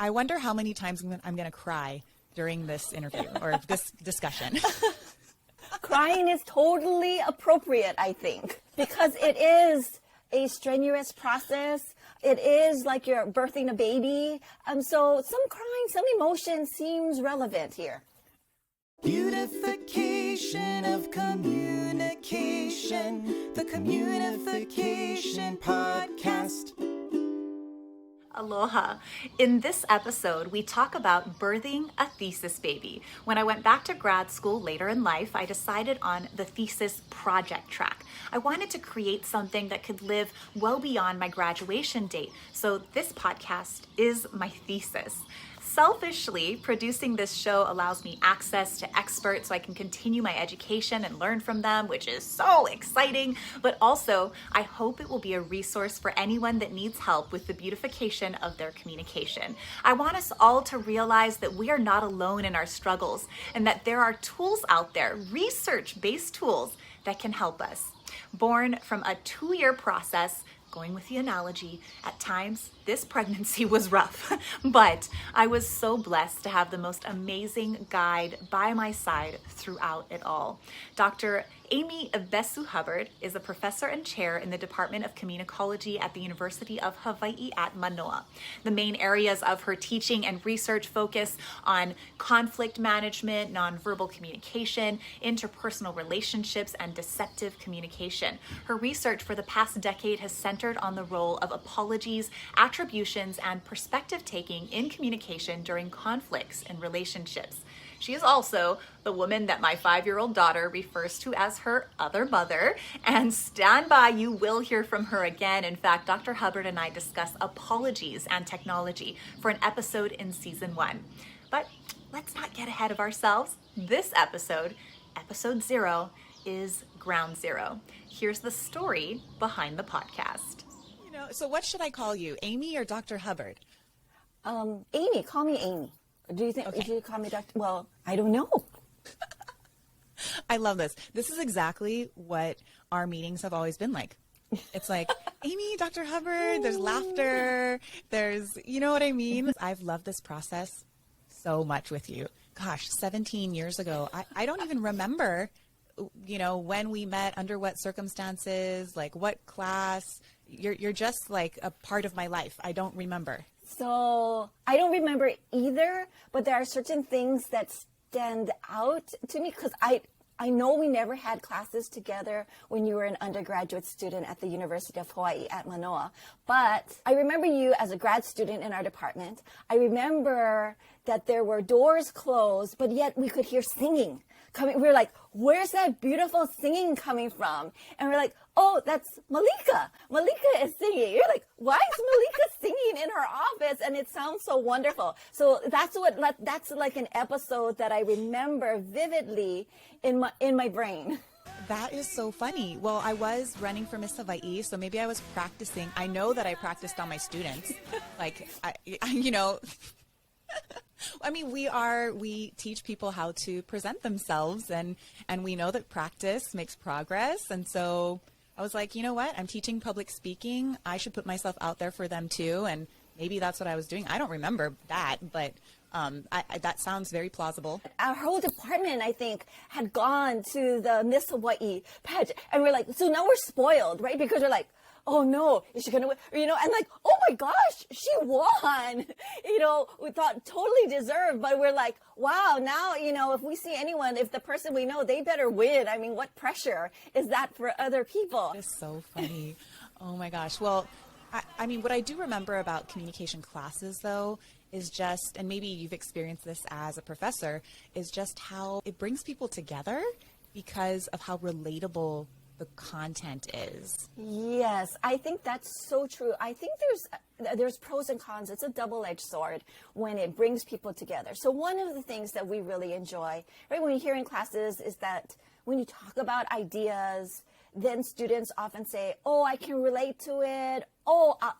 I wonder how many times I'm going to cry during this interview or this discussion. Crying is totally appropriate, I think, because it is a strenuous process. It is like you're birthing a baby. So some crying, some emotion seems relevant here. Beautification of communication, the Communification podcast. Aloha. In this episode, we talk about birthing a thesis baby. When I went back to grad school later in life, I decided on the thesis project track. I wanted to create something that could live well beyond my graduation date. So this podcast is my thesis. Selfishly, producing this show allows me access to experts so I can continue my education and learn from them, which is so exciting. But also, I hope it will be a resource for anyone that needs help with the beautification of their communication. I want us all to realize that we are not alone in our struggles and that there are tools out there, research-based tools, that can help us. Born from a 2-year process, going with the analogy, at times this pregnancy was rough, but I was so blessed to have the most amazing guide by my side throughout it all. Dr. Amy Hubbard is a professor and chair in the Department of Communicology at the University of Hawaii at Manoa. The main areas of her teaching and research focus on conflict management, nonverbal communication, interpersonal relationships, and deceptive communication. Her research for the past decade has centered on the role of apologies, attributions, and perspective taking in communication during conflicts in relationships. She is also the woman that my 5-year-old daughter refers to as her other mother. And stand by, you will hear from her again. In fact, Dr. Hubbard and I discuss apologies and technology for an episode in season 1. But let's not get ahead of ourselves. This episode, episode 0, is ground zero. Here's the story behind the podcast. So what should I call you, Amy or Dr. Hubbard? Amy, call me Amy. Do you think, Okay. do you call me Dr.? Well, I don't know. I love this. This is exactly what our meetings have always been like. It's like, Amy, Dr. Hubbard, there's laughter, there's, you know what I mean? I've loved this process so much with you. Gosh, 17 years ago, I don't even remember, when we met, under what circumstances, like what class. You're just like a part of my life. I don't remember. So I don't remember either, but there are certain things that stand out to me because I know we never had classes together when you were an undergraduate student at the University of Hawaii at Manoa. But I remember you as a grad student in our department. I remember that there were doors closed, but yet we could hear singing coming. We were like, where's that beautiful singing coming from? And we're like, oh, that's Malika. Malika is singing. You're like, why is Malika singing in her office? And it sounds so wonderful. So that's like an episode that I remember vividly in my brain. That is so funny. Well, I was running for Miss Hawaii, so maybe I was practicing. I know that I practiced on my students. I mean, we teach people how to present themselves, and we know that practice makes progress. And so I was like, you know what? I'm teaching public speaking. I should put myself out there for them too. And maybe that's what I was doing. I don't remember that, but that sounds very plausible. Our whole department, I think, had gone to the Miss Hawaii pageant. And we're like, so now we're spoiled, right? Because we're like, oh no, is she going to win? And like, oh my gosh, she won. We thought totally deserved, but we're like, wow, now, if we see anyone, if the person we know, they better win. I mean, what pressure is that for other people? It's so funny. Oh my gosh. Well, I mean, what I do remember about communication classes, though, is just, and maybe you've experienced this as a professor, is just how it brings people together because of how relatable the content is. Yes, I think that's so true. I think there's pros and cons. It's a double-edged sword when it brings people together. So one of the things that we really enjoy, right, when we hear in classes is that when you talk about ideas, then students often say, oh, I can relate to it,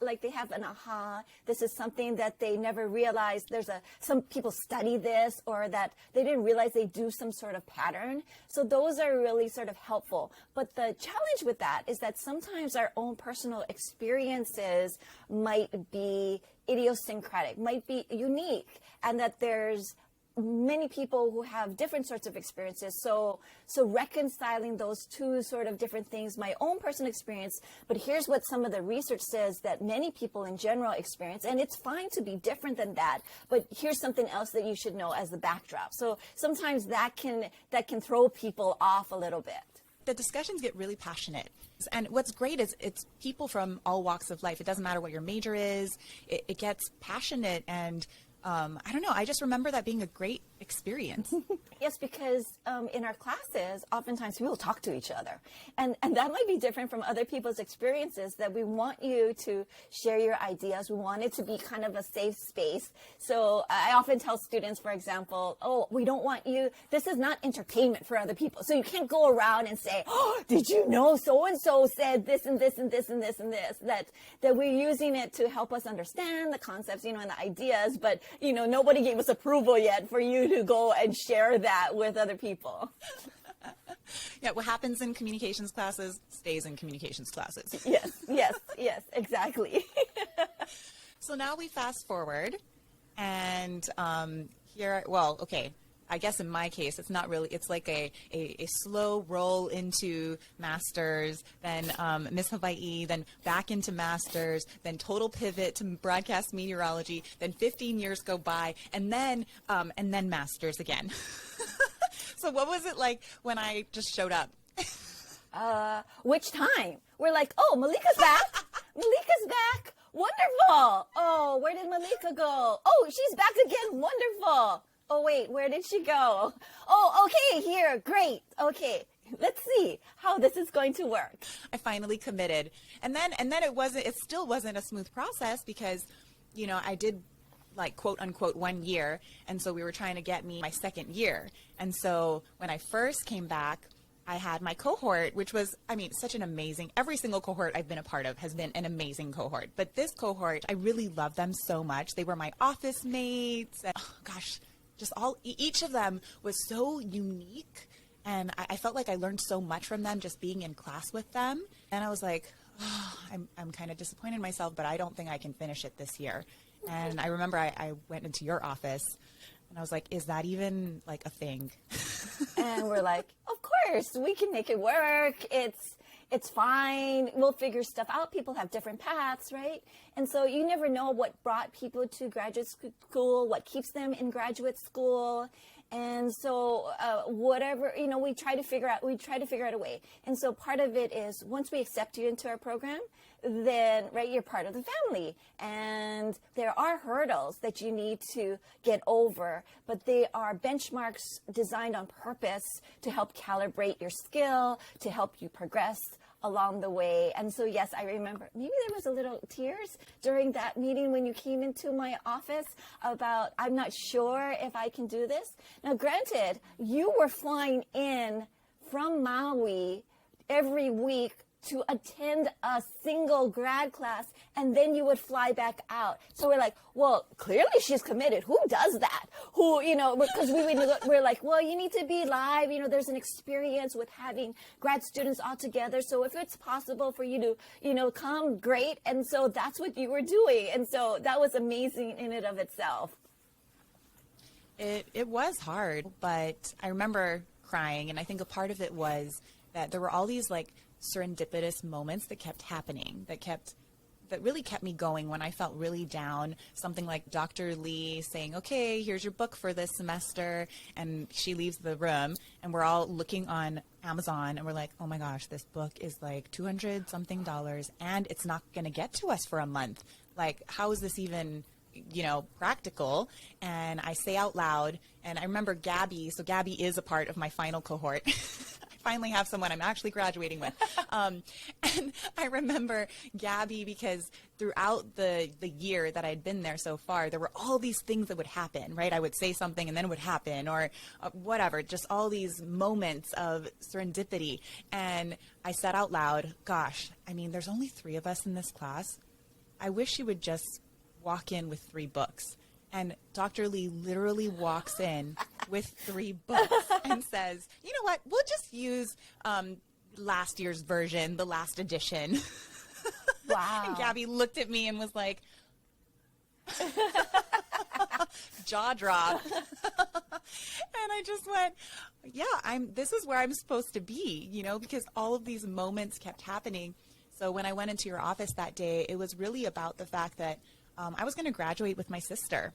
like they have an aha. This is something that they never realized. Some people study this, or that they didn't realize they do some sort of pattern. So those are really sort of helpful. But the challenge with that is that sometimes our own personal experiences might be idiosyncratic, might be unique, and that there's many people who have different sorts of experiences. So reconciling those two sort of different things, my own personal experience, but here's what some of the research says that many people in general experience, and it's fine to be different than that, but here's something else that you should know as the backdrop. So sometimes that can throw people off a little bit. The discussions get really passionate. And what's great is it's people from all walks of life. It doesn't matter what your major is. It gets passionate, and I don't know. I just remember that being a great experience. Yes, because in our classes, oftentimes people talk to each other. And that might be different from other people's experiences, that we want you to share your ideas. We want it to be kind of a safe space. So I often tell students, for example, we don't want you, this is not entertainment for other people. So you can't go around and say, did you know so-and-so said this and this and this and this and this, that we're using it to help us understand the concepts, and the ideas, but, nobody gave us approval yet for you to go and share that with other people. Yeah, what happens in communications classes stays in communications classes. Yes, exactly. So now we fast forward, and I guess in my case, it's not really, it's like a slow roll into master's, then Miss Hawaii, then back into master's, then total pivot to broadcast meteorology, then 15 years go by, and then master's again. So what was it like when I just showed up? Which time? We're like, Malika's back. Malika's back. Wonderful. Oh, where did Malika go? Oh, she's back again. Wonderful. Oh, wait, where did she go? Oh, okay, here. Great. Okay, let's see how this is going to work. I finally committed. And then it still wasn't a smooth process because, I did like quote unquote 1 year. And so we were trying to get me my second year. And so when I first came back, I had my cohort, which was, such an amazing, every single cohort I've been a part of has been an amazing cohort. But this cohort, I really love them so much. They were my office mates. And, each of them was so unique. And I felt like I learned so much from them just being in class with them. And I was like, I'm kind of disappointed in myself, but I don't think I can finish it this year. And I remember I went into your office and I was like, is that even like a thing? And we're like, of course, we can make it work. It's fine. We'll figure stuff out. People have different paths, right? And so you never know what brought people to graduate school, what keeps them in graduate school. And so whatever, we try to figure out a way. And so part of it is once we accept you into our program, then, right, you're part of the family. And there are hurdles that you need to get over, but they are benchmarks designed on purpose to help calibrate your skill, to help you progress along the way. And so, yes, I remember maybe there was a little tears during that meeting when you came into my office about, I'm not sure if I can do this. Now, granted, you were flying in from Maui every week to attend a single grad class, and then you would fly back out. So we're like, well, clearly she's committed. Who does that? Because we're like, well, you need to be live. There's an experience with having grad students all together. So if it's possible for you to, come, great. And so that's what you were doing. And so that was amazing in and of itself. It was hard, but I remember crying. And I think a part of it was that there were all these serendipitous moments that kept happening, that really kept me going when I felt really down. Something like Dr. Lee saying, okay, here's your book for this semester. And she leaves the room and we're all looking on Amazon and we're like, oh my gosh, this book is like $200 something and it's not going to get to us for a month. Like, how is this even, practical? And I say out loud, and I remember Gabby. So Gabby is a part of my final cohort. Finally have someone I'm actually graduating with. And I remember Gabby, because throughout the year that I'd been there so far, there were all these things that would happen, right? I would say something and then it would happen, or whatever, just all these moments of serendipity. And I said out loud, gosh, there's only 3 of us in this class. I wish you would just walk in with 3 books. And Dr. Lee literally walks in with 3 books and says, you know what, we'll just use last year's version, the last edition. Wow. And Gabby looked at me and was like, jaw drop. And I just went, yeah, this is where I'm supposed to be, you know, because all of these moments kept happening. So when I went into your office that day, it was really about the fact that I was going to graduate with my sister.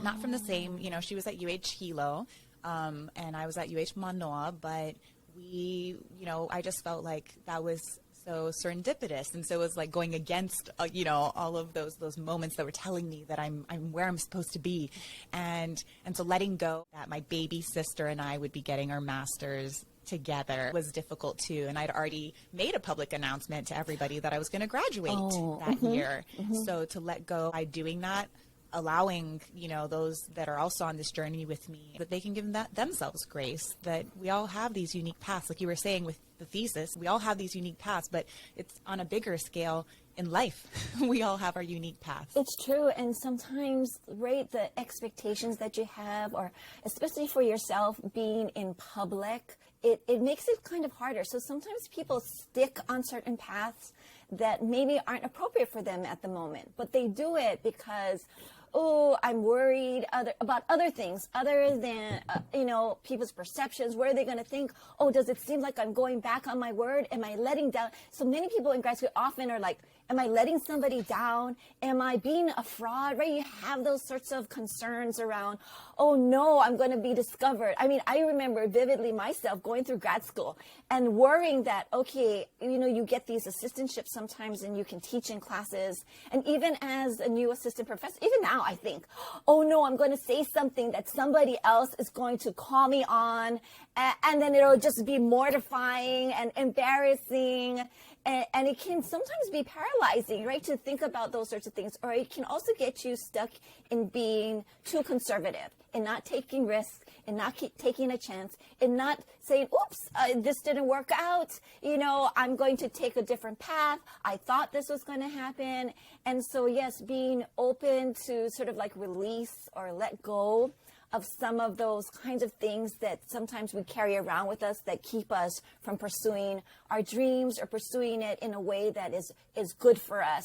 Not from the same, you know, she was at UH Hilo, and I was at UH Manoa, but we, you know, I just felt like that was so serendipitous. And so it was like going against, you know, all of those moments that were telling me that I'm where I'm supposed to be. And so letting go that my baby sister and I would be getting our masters together was difficult too. And I'd already made a public announcement to everybody that I was going to graduate that year. So to let go by doing that, allowing, you know, those that are also on this journey with me, that they can give themselves grace, that we all have these unique paths. Like you were saying with the thesis, we all have these unique paths, but it's on a bigger scale in life. We all have our unique paths. It's true. And sometimes, right, the expectations that you have, or especially for yourself being in public, it makes it kind of harder. So sometimes people stick on certain paths that maybe aren't appropriate for them at the moment, but they do it because, oh, I'm worried about other things other than, you know, people's perceptions. What are they going to think? Oh, does it seem like I'm going back on my word? Am I letting down? So many people in grad school often are like, am I letting somebody down? Am I being a fraud? Right? You have those sorts of concerns around, oh no, I'm going to be discovered. I mean, I remember vividly myself going through grad school and worrying that, okay, you know, you get these assistantships sometimes and you can teach in classes. And even as a new assistant professor, even now I think, oh no, I'm going to say something that somebody else is going to call me on. And then it'll just be mortifying and embarrassing. And it can sometimes be paralyzing, right, to think about those sorts of things. Or it can also get you stuck in being too conservative, in not taking risks, in not taking a chance, in not saying, oops, this didn't work out. You know, I'm going to take a different path. I thought this was going to happen. And so, yes, being open to sort of like release or let go of some of those kinds of things that sometimes we carry around with us that keep us from pursuing our dreams or pursuing it in a way that is good for us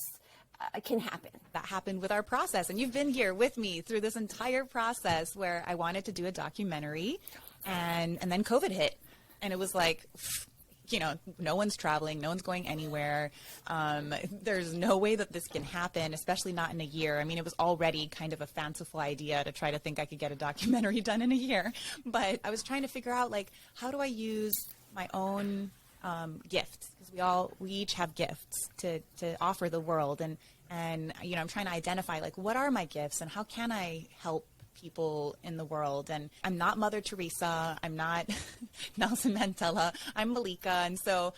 can happen. That happened with our process. And you've been here with me through this entire process where I wanted to do a documentary and then COVID hit. And it was like, you know, no one's traveling, no one's going anywhere. There's no way that this can happen, especially not in a year. I mean, it was already kind of a fanciful idea to try to think I could get a documentary done in a year. But I was trying to figure out, like, how do I use my own gifts? Because we each have gifts to offer the world. And, you know, I'm trying to identify, like, what are my gifts and how can I help people in the world? And I'm not Mother Teresa. I'm not Nelson Mandela. I'm Malika. And so,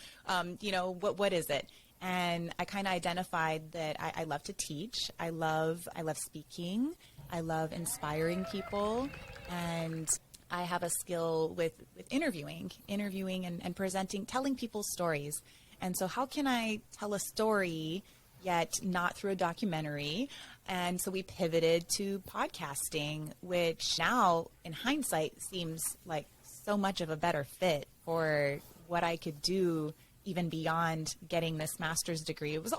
you know, what is it? And I kind of identified that I love to teach. I love speaking. I love inspiring people. And I have a skill with interviewing and presenting, telling people's stories. And so how can I tell a story yet not through a documentary? And so we pivoted to podcasting, which now in hindsight seems like so much of a better fit for what I could do even beyond getting this master's degree. It was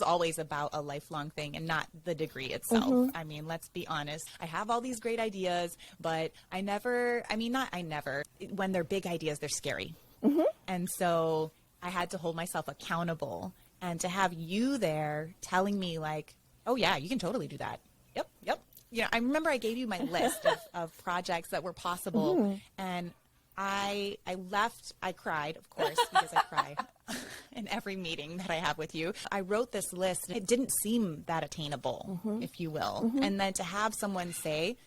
always about a lifelong thing and not the degree itself. I mean, let's be honest. I have all these great ideas, but when they're big ideas, they're scary. And so I had to hold myself accountable. And to have you there telling me, like, oh yeah, you can totally do that. Yep. You know, I remember I gave you my list of projects that were possible. And I left, I cried, of course, because I cry in every meeting that I have with you. I wrote this list. It didn't seem that attainable, if you will. And then to have someone say,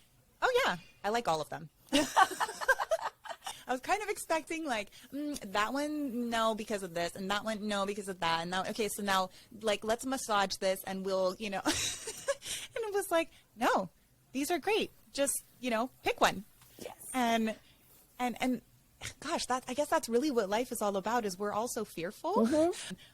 oh yeah, I like all of them. I was kind of expecting, like, that one, no, because of this, and that one, no, because of that, and now, okay, so now, like, let's massage this, and we'll, you know, and it was like, no, these are great, just, you know, pick one. Yes. And gosh, I guess that's really what life is all about, is we're all so fearful.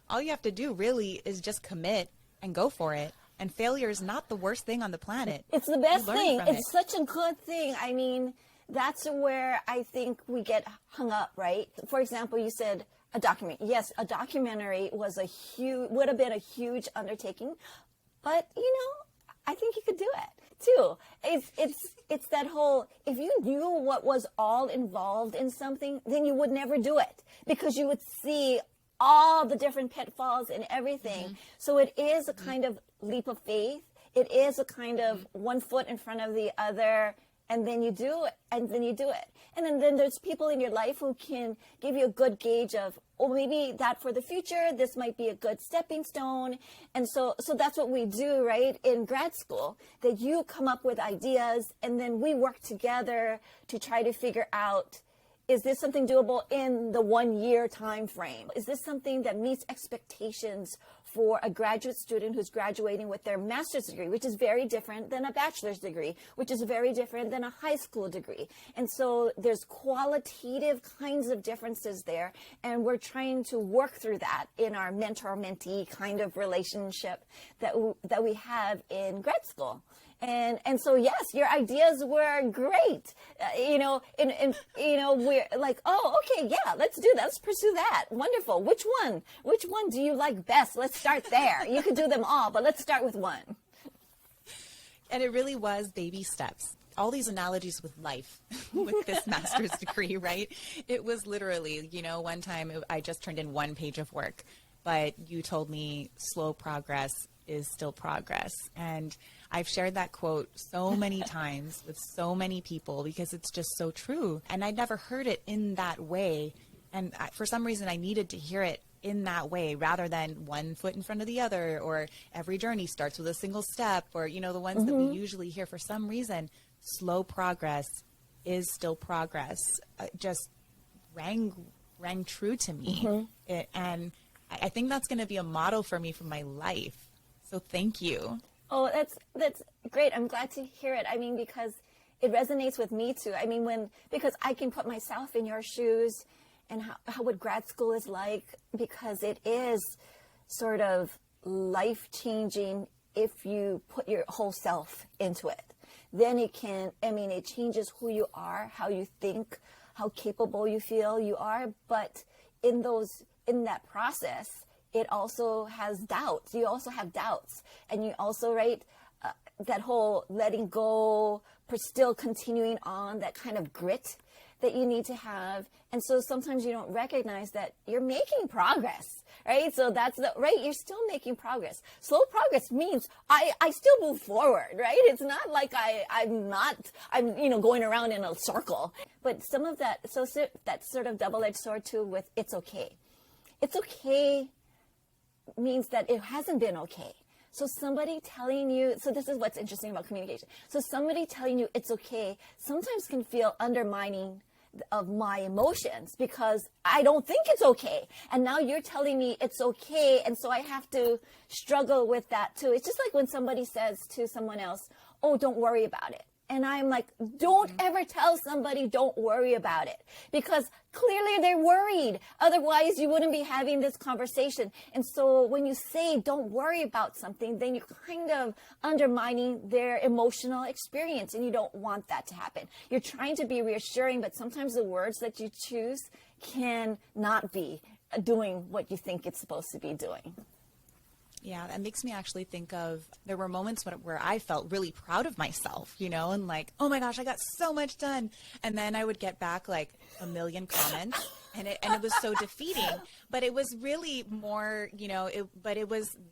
All you have to do really is just commit and go for it. And failure is not the worst thing on the planet. It's the best You learn thing. from It's it. such a good thing. I mean, that's where I think we get hung up, right? For example, you said a documentary. Yes, a documentary would have been a huge undertaking, but I think you could do it too. It's that whole, if you knew what was all involved in something, then you would never do it because you would see all the different pitfalls and everything. So it is a kind of leap of faith. It is a kind of one foot in front of the other, and then you do it, and then you do it. And then there's people in your life who can give you a good gauge of, oh, maybe that for the future, this might be a good stepping stone. And so that's what we do, right, in grad school, that you come up with ideas, and then we work together to try to figure out, is this something doable in the 1 year time frame? Is this something that meets expectations for a graduate student who's graduating with their master's degree, which is very different than a bachelor's degree, which is very different than a high school degree? And so there's qualitative kinds of differences there, and we're trying to work through that in our mentor-mentee kind of relationship that we have in grad school. And so, yes, your ideas were great. We're like, oh, okay, yeah, let's do that. Let's pursue that. Wonderful. Which one do you like best? Let's start there. You could do them all, but let's start with one. And it really was baby steps. All these analogies with life, with this master's degree, right? It was literally, one time I just turned in 1 page of work, but you told me slow progress is still progress. And I've shared that quote so many times with so many people because it's just so true. And I'd never heard it in that way. And for some reason, I needed to hear it in that way rather than 1 foot in front of the other, or every journey starts with a single step, or, the ones that we usually hear. For some reason, slow progress is still progress. Just rang true to me. And I think that's going to be a model for me for my life. So thank you. Oh, that's great. I'm glad to hear it. I mean, because it resonates with me too. I mean, because I can put myself in your shoes and how what grad school is like, because it is sort of life-changing if you put your whole self into it. Then it changes who you are, how you think, how capable you feel you are. But in that process, it also has doubts. You also have doubts. And you also, that whole letting go, still continuing on, that kind of grit that you need to have. And so sometimes you don't recognize that you're making progress, right? So you're still making progress. Slow progress means I still move forward, right? It's not like I'm going around in a circle. But some of that, so that sort of double-edged sword too with it's okay. It's okay means that it hasn't been okay. So somebody telling you, so this is what's interesting about communication. So somebody telling you it's okay sometimes can feel undermining of my emotions because I don't think it's okay. And now you're telling me it's okay. And so I have to struggle with that too. It's just like when somebody says to someone else, oh, don't worry about it. And I'm like, don't ever tell somebody don't worry about it, because clearly they're worried. Otherwise, you wouldn't be having this conversation. And so when you say don't worry about something, then you're kind of undermining their emotional experience, and you don't want that to happen. You're trying to be reassuring, but sometimes the words that you choose can not be doing what you think it's supposed to be doing. Yeah, that makes me actually think of, there were moments where I felt really proud of myself, and like, oh my gosh, I got so much done. And then I would get back like a million comments and it was so defeating. But it was really more,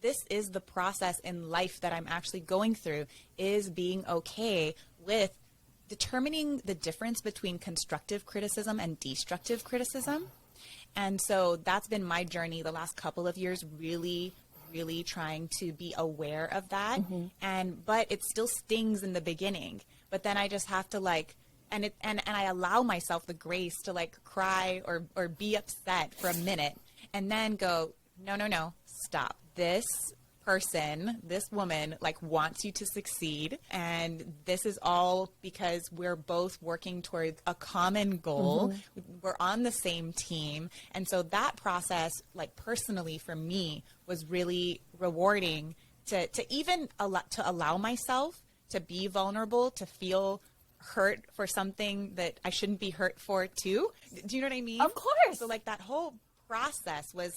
this is the process in life that I'm actually going through, is being okay with determining the difference between constructive criticism and destructive criticism. And so that's been my journey the last couple of years, really trying to be aware of that. But it still stings in the beginning, but then I just have to and I allow myself the grace to cry or be upset for a minute and then go, no, stop. This person, this woman wants you to succeed, and this is all because we're both working towards a common goal. We're on the same team. And so that process, personally for me, was really rewarding to allow myself to be vulnerable, to feel hurt for something that I shouldn't be hurt for too. Do you know what I mean? Of course. So like that whole process was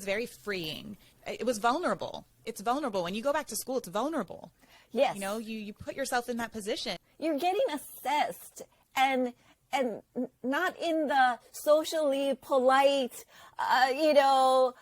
very freeing. It was vulnerable. It's vulnerable. When you go back to school, it's vulnerable. Yes. You know, you put yourself in that position. You're getting assessed, and not in the socially polite, oh,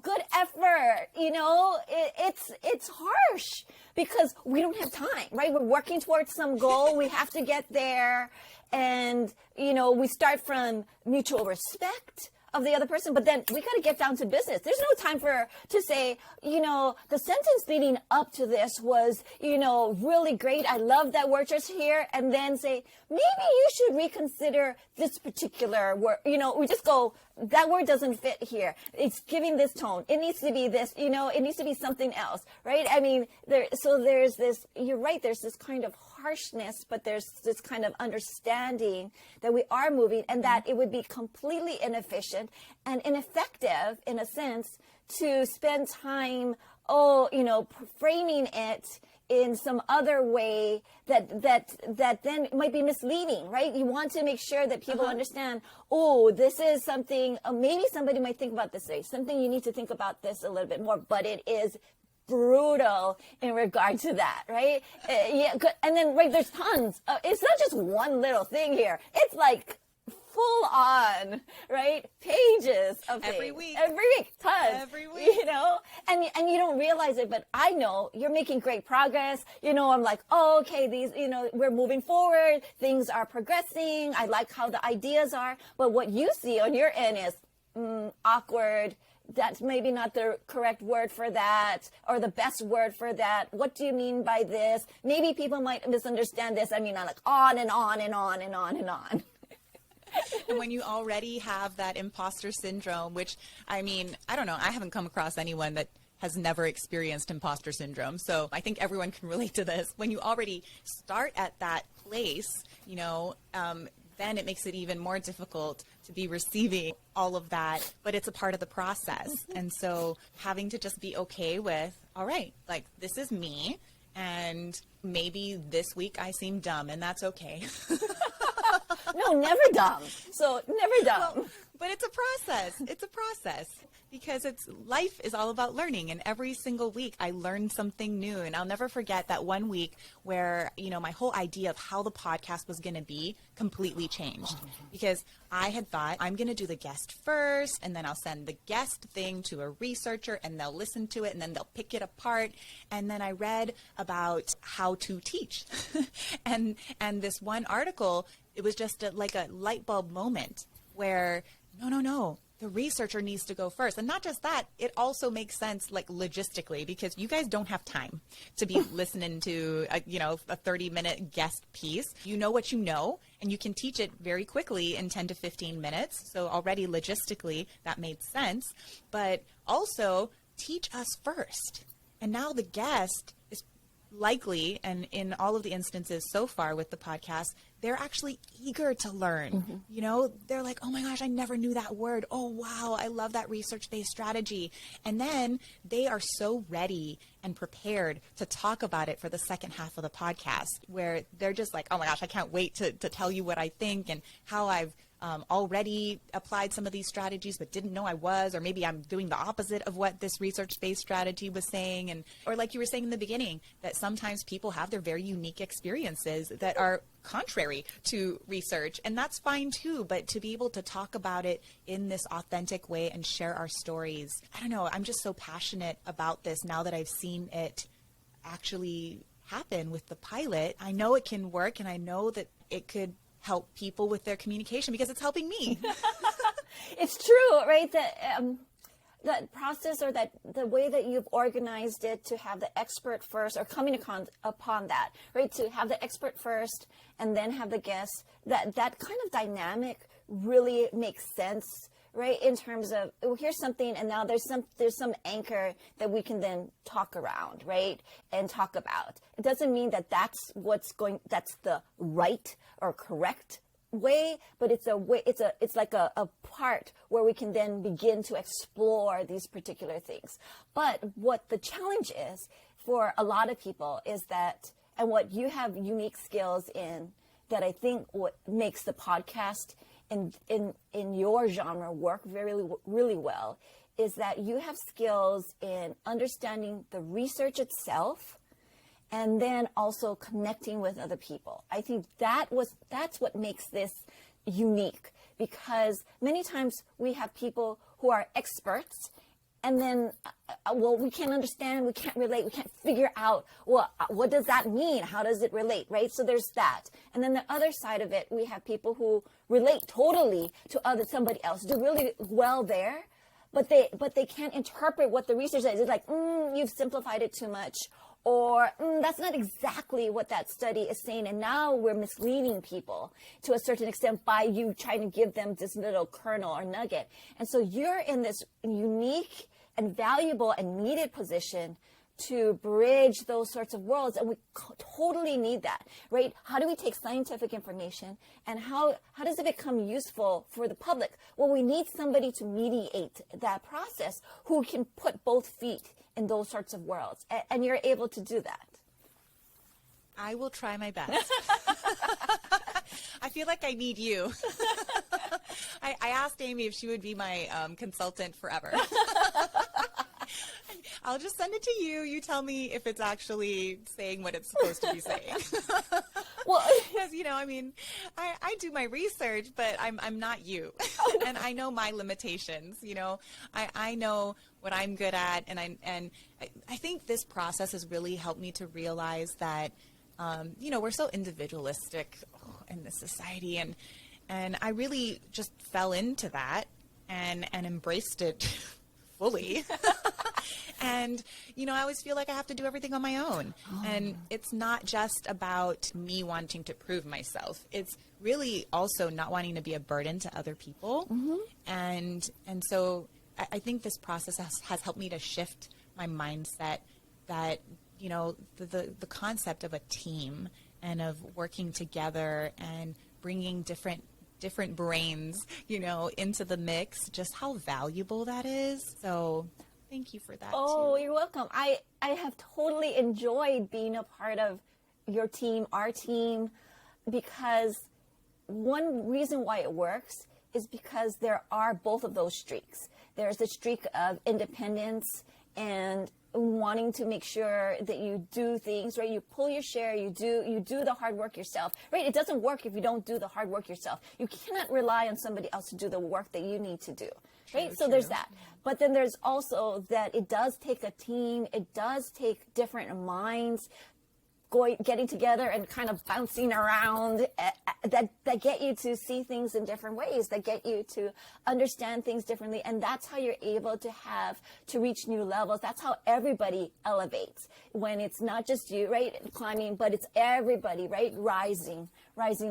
good effort. It's harsh because we don't have time, right? We're working towards some goal. We have to get there. And, we start from mutual respect of the other person, but then we got to get down to business. There's no time to say, the sentence leading up to this was, really great. I love that word just here. And then say, maybe you should reconsider this particular word. We just go, that word doesn't fit here. It's giving this tone. It needs to be this, it needs to be something else, right? I mean, there's this, you're right. There's this kind of harshness, but there's this kind of understanding that we are moving and that it would be completely inefficient and ineffective in a sense to spend time, framing it in some other way that then might be misleading, right? You want to make sure that people understand, this is something, maybe somebody might think about this way, something you need to think about this a little bit more, but it is brutal in regard to that, right? And then, right, there's tons. It's not just one little thing here. It's like full on, right? Pages of things. Every week, tons. Every week. And you don't realize it, but I know you're making great progress. I'm like, okay, these, we're moving forward. Things are progressing. I like how the ideas are. But what you see on your end is awkward. That's maybe not the correct word for that or the best word for that. What do you mean by this? Maybe people might misunderstand this. I mean, I'm like on and on and on and on and on. And when you already have that imposter syndrome, which, I mean, I don't know, I haven't come across anyone that has never experienced imposter syndrome. So I think everyone can relate to this. When you already start at that place, then it makes it even more difficult to be receiving all of that, but it's a part of the process. And so having to just be okay with, all right, like this is me, and maybe this week I seem dumb, and that's okay. No, never dumb. So never dumb. Well, but it's a process. It's a process because life is all about learning. And every single week I learn something new. And I'll never forget that one week where, my whole idea of how the podcast was going to be completely changed because I had thought I'm going to do the guest first, and then I'll send the guest thing to a researcher and they'll listen to it and then they'll pick it apart. And then I read about how to teach and this one article, it was just like a light bulb moment where no, the researcher needs to go first. And not just that, it also makes sense like logistically because you guys don't have time to be listening to a 30-minute guest piece. You know what you know, and you can teach it very quickly in 10 to 15 minutes. So already logistically that made sense, but also teach us first. And now the guest is likely, and in all of the instances so far with the podcast, they're actually eager to learn. They're like, oh my gosh, I never knew that word. Oh, wow, I love that research-based strategy. And then they are so ready and prepared to talk about it for the second half of the podcast, where they're just like, oh my gosh, I can't wait to tell you what I think and how I've already applied some of these strategies but didn't know I was, or maybe I'm doing the opposite of what this research-based strategy was saying. Or like you were saying in the beginning, that sometimes people have their very unique experiences that are contrary to research, and that's fine too, but to be able to talk about it in this authentic way and share our stories, I don't know, I'm just so passionate about this now that I've seen it actually happen with the pilot. I know it can work, and I know that it could help people with their communication because it's helping me. It's true, right? That process, or that the way that you've organized it to have the expert first, or coming upon that, right? To have the expert first and then have the guests, that kind of dynamic really makes sense, right? In terms of, here's something, and now there's some anchor that we can then talk around, right? And talk about. It doesn't mean that that's the right or correct way, but it's a way, it's like a part where we can then begin to explore these particular things. But what the challenge is for a lot of people is that, and what you have unique skills in, that I think what makes the podcast in your genre work really well, is that you have skills in understanding the research itself, and then also connecting with other people. I think that's what makes this unique, because many times we have people who are experts, and then, we can't understand, we can't relate, we can't figure out, what does that mean? How does it relate, right? So there's that. And then the other side of it, we have people who relate totally to somebody else, do really well there, but they can't interpret what the research is. It's like, you've simplified it too much, or that's not exactly what that study is saying. And now we're misleading people to a certain extent by you trying to give them this little kernel or nugget. And so you're in this unique and valuable and needed position to bridge those sorts of worlds. And we totally need that, right? How do we take scientific information and how does it become useful for the public? Well, we need somebody to mediate that process who can put both feet in those sorts of worlds. And you're able to do that. I will try my best. I feel like I need you. I asked Amy if she would be my consultant forever. I'll just send it to you. You tell me if it's actually saying what it's supposed to be saying. Well, because, I do my research, but I'm not you. And I know my limitations. I know what I'm good at. And I think this process has really helped me to realize that, we're so individualistic in this society. And I really just fell into that and embraced it fully. And, I always feel like I have to do everything on my own. Oh. And it's not just about me wanting to prove myself. It's really also not wanting to be a burden to other people. Mm-hmm. And so I think this process has helped me to shift my mindset that, the concept of a team and of working together and bringing different brains, into the mix, just how valuable that is. So thank you for that. Oh, you're welcome. I have totally enjoyed being a part of your team, our team, because one reason why it works is because there are both of those streaks. There's the streak of independence and wanting to make sure that you do things, right? You pull your share, you do the hard work yourself, right? It doesn't work if you don't do the hard work yourself. You cannot rely on somebody else to do the work that you need to do, right? So there's that. But then there's also that it does take a team. It does take different minds getting together and kind of bouncing around that get you to see things in different ways, that get you to understand things differently. And that's how you're able to reach new levels. That's how everybody elevates, when it's not just you, right, climbing, but it's everybody, right, rising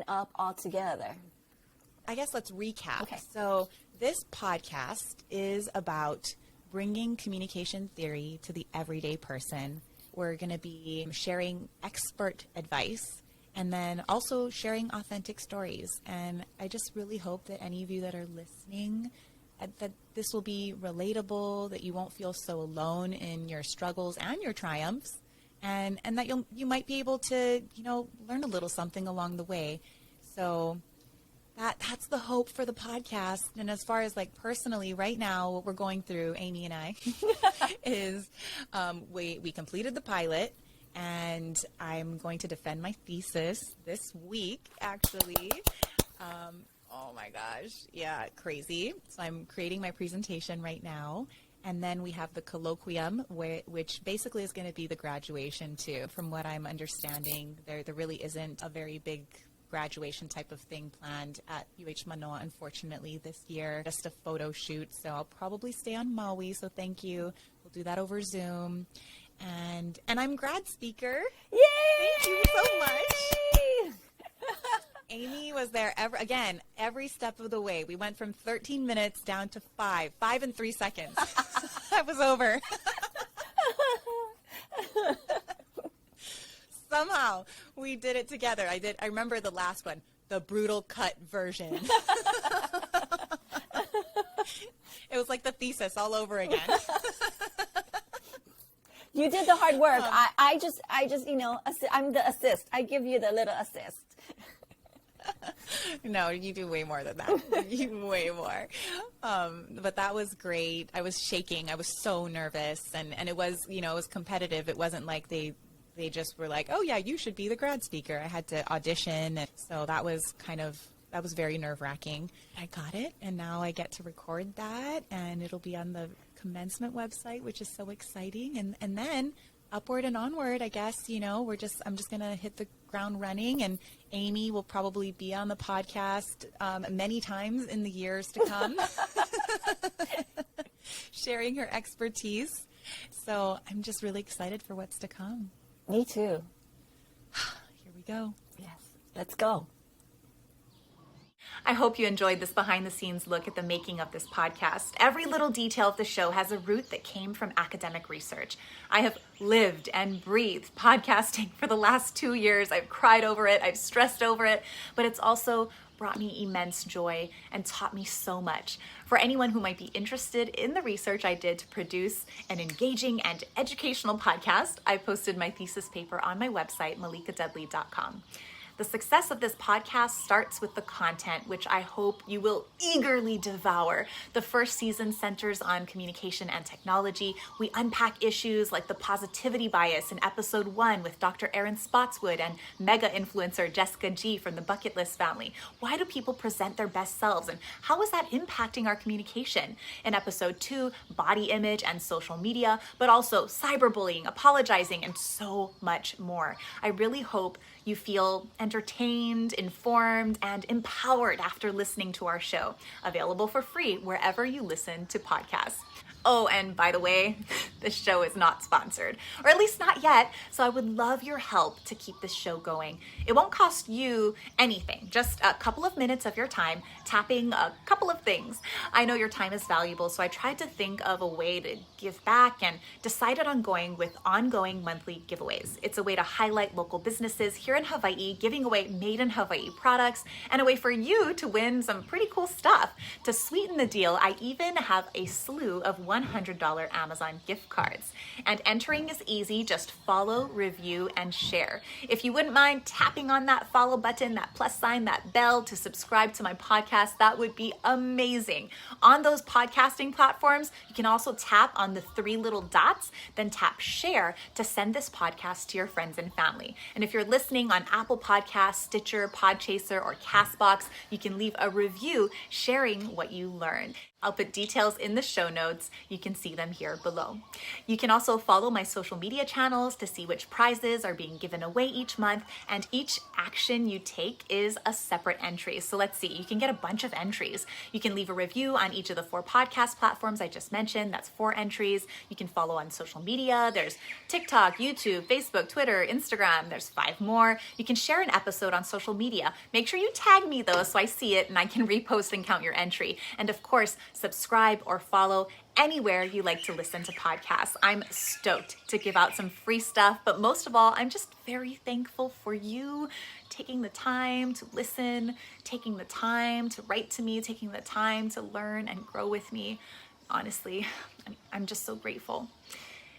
up all together. I guess let's recap. Okay. So this podcast is about bringing communication theory to the everyday person. We're going to be sharing expert advice and then also sharing authentic stories. And I just really hope that any of you that are listening, that this will be relatable, that you won't feel so alone in your struggles and your triumphs, and that you might be able to, learn a little something along the way. So that's the hope for the podcast. And as far as personally right now, what we're going through, Amy and I, is we completed the pilot, and I'm going to defend my thesis this week, actually. Oh my gosh. Yeah, crazy. So I'm creating my presentation right now. And then we have the colloquium, which basically is going to be the graduation too. From what I'm understanding, there really isn't a very big graduation type of thing planned at UH Manoa, unfortunately, this year. Just a photo shoot, so I'll probably stay on Maui, so thank you. We'll do that over Zoom. And I'm grad speaker. Yay! Thank you so much. Amy was there every step of the way. We went from 13 minutes down to 5 and 3 seconds. I was over. Somehow we did it together. I remember the last one, the brutal cut version. It was like the thesis all over again. You did the hard work. I just, I'm the assist. I give you the little assist. No, you do way more than that. You way more. But that was great. I was shaking. I was so nervous. And it was, it was competitive. It wasn't like they just were like, oh, yeah, you should be the grad speaker. I had to audition. And so that was very nerve-wracking. I got it. And now I get to record that. And it'll be on the Commencement website, which is so exciting. And then upward and onward, I guess, I'm just going to hit the ground running, and Amy will probably be on the podcast many times in the years to come, sharing her expertise. So I'm just really excited for what's to come. Me too. Here we go. Yes, let's go. I hope you enjoyed this behind the scenes look at the making of this podcast. Every little detail of the show has a root that came from academic research. I have lived and breathed podcasting for the last 2 years. I've cried over it, I've stressed over it, but it's also brought me immense joy and taught me so much. For anyone who might be interested in the research I did to produce an engaging and educational podcast, I posted my thesis paper on my website, malikadudley.com. The success of this podcast starts with the content, which I hope you will eagerly devour. The first season centers on communication and technology. We unpack issues like the positivity bias in episode 1 with Dr. Erin Spotswood and mega influencer Jessica G from the Bucket List family. Why do people present their best selves, and how is that impacting our communication? In episode 2, body image and social media, but also cyberbullying, apologizing, and so much more. I really hope you feel entertained, informed, and empowered after listening to our show. Available for free wherever you listen to podcasts. Oh, and by the way, this show is not sponsored, or at least not yet, so I would love your help to keep this show going. It won't cost you anything, just a couple of minutes of your time tapping a couple of things. I know your time is valuable, so I tried to think of a way to give back and decided on going with ongoing monthly giveaways. It's a way to highlight local businesses here in Hawaii, giving away made in Hawaii products, and a way for you to win some pretty cool stuff. To sweeten the deal, I even have a slew of $100 Amazon gift cards. And entering is easy. Just follow, review, and share. If you wouldn't mind tapping on that follow button, that plus sign, that bell to subscribe to my podcast, that would be amazing. On those podcasting platforms, you can also tap on the 3 little dots, then tap share to send this podcast to your friends and family. And if you're listening on Apple Podcasts, Stitcher, Podchaser, or Castbox, you can leave a review sharing what you learned. I'll put details in the show notes. You can see them here below. You can also follow my social media channels to see which prizes are being given away each month, and each action you take is a separate entry. So let's see, you can get a bunch of entries. You can leave a review on each of the 4 podcast platforms I just mentioned. That's 4 entries. You can follow on social media. There's TikTok, YouTube, Facebook, Twitter, Instagram. There's 5 more. You can share an episode on social media. Make sure you tag me though so I see it and I can repost and count your entry. And of course, subscribe or follow anywhere you like to listen to podcasts. I'm stoked to give out some free stuff, but most of all, I'm just very thankful for you taking the time to listen, taking the time to write to me, taking the time to learn and grow with me. Honestly, I'm just so grateful.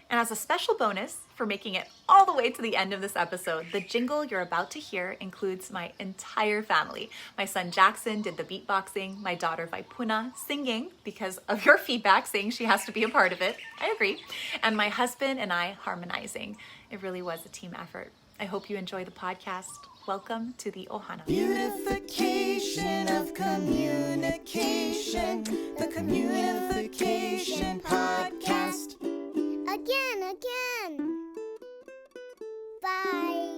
And as a special bonus for making it all the way to the end of this episode, the jingle you're about to hear includes my entire family. My son Jackson did the beatboxing, my daughter Vaipuna singing because of your feedback saying she has to be a part of it. I agree. And my husband and I harmonizing. It really was a team effort. I hope you enjoy the podcast. Welcome to the Ohana. Beautification of communication, the Communification podcast. Again. Bye.